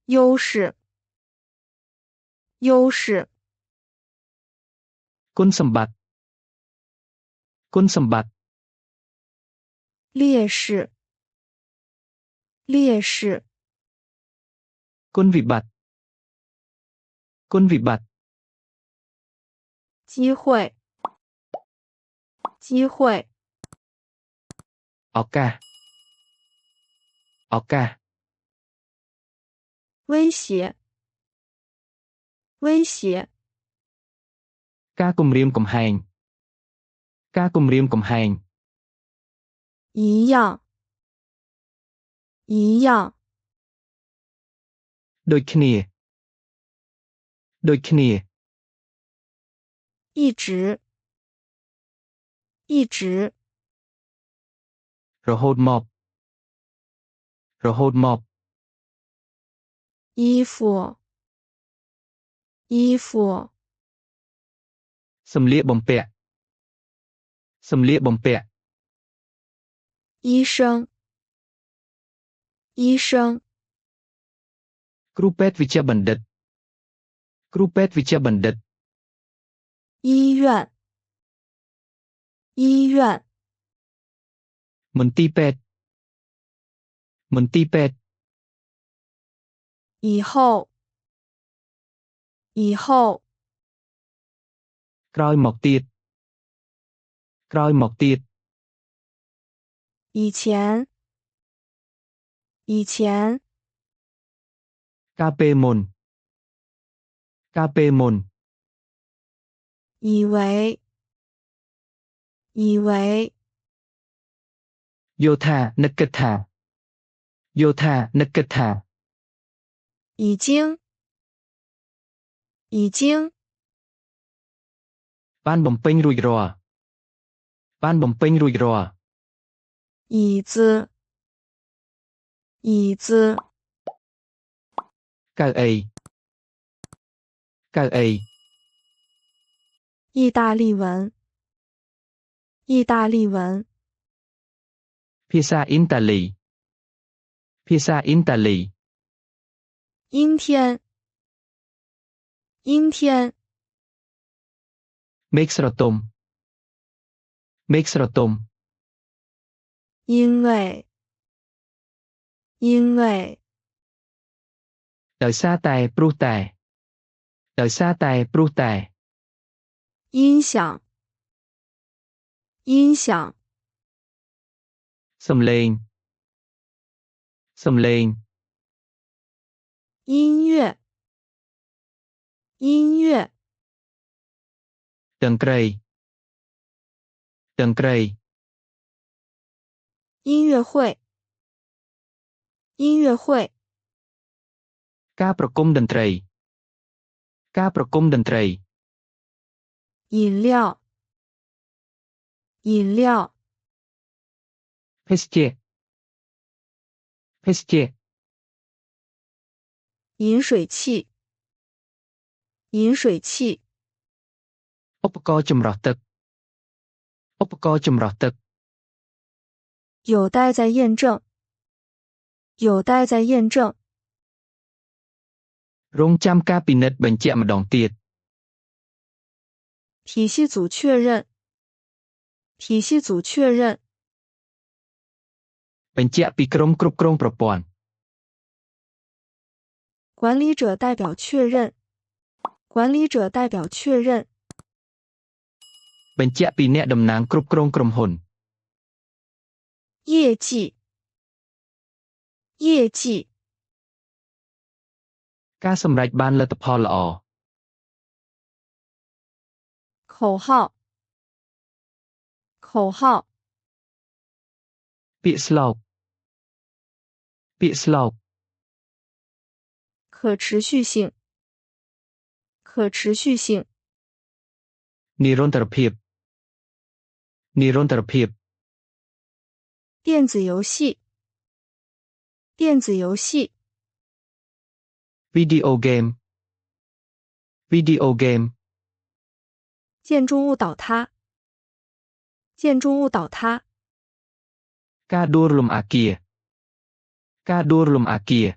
优势，优势， គុណសម្បត្តិ គុណសម្បត្តិ 劣势，劣势， គុណវិបត្តិ គុណវិបត្តិ 机会，机会， ឱកាស ឱកាស 威胁，威胁， ការគំរាមកំហែង ការគំរាមកំហែង 一样，一样， ដូចគ្នា ដូចគ្នា 一直，一直， រហូតមក រហូតមក 衣服，衣服， សម្លៀកបំពាក់ សម្លៀកបំពាក់ 医生，医生， គ្រូពេទ្យវិជ្ជាបណ្ឌិត គ្រូពេទ្យវិជ្ជាបណ្ឌិត 医院，医院， មន្ទីរពេទ្យ មន្ទីរពេទ្យ 以后，以后， ក្រោយមកទៀត ក្រោយមកទៀត 以前，以前， កាលពេលមុន កាលពេលមុន 以为，以为， យោថានឹកគិតថា យោថានឹកគិតថា 已经，已经， បានបំពេញរួចរាល់ បានបំពេញរួចរាល់ 椅子，椅子， កៅអី កៅអី 意大利文，意大利文， ភាសាអ៊ីតាលី ភាសាអ៊ីតាលី 阴天，阴天， មេឃស្រទុំ មេឃស្រទុំ 因为，因为， ដោយសារតែព្រោះតែ ដោយសារតែព្រោះតែ 音响，音响， សំឡេង សំឡេង 音乐，音乐， តន្ត្រី តន្ត្រី 音乐会，音乐会， ការប្រគំតន្ត្រី ការប្រគំតន្ត្រី 饮料，饮料， ភេសជ្ជៈ ភេសជ្ជៈ 饮水器，饮水器， ឧបករណ៍ចម្រោះទឹក ឧបករណ៍ចម្រោះទឹក 有待在验证，有待在验证， រងចាំការពិនិត្យបញ្ជាក់ម្ដងទៀត 体系组确认，体系组确认， បញ្ជាក់ពីក្រុមគ្រប់គ្រងប្រព័ន្ធ 管理者代表确认，管理者代表确认， បញ្ជាក់ពីអ្នកតំណាងគ្រប់គ្រងក្រុមហ៊ុន 业绩，业绩， ការសម្រេចបានលទ្ធផលល្អ 口号，口号， ពាក្យស្លោក ពាក្យស្លោក 可持续性，可持续性， និរន្តរភាព និរន្តរភាព 电子游戏，电子游戏， video game video game 建筑物倒塌，建筑物倒塌， ការដួលរំអាគារ ការដួលរំអាគារ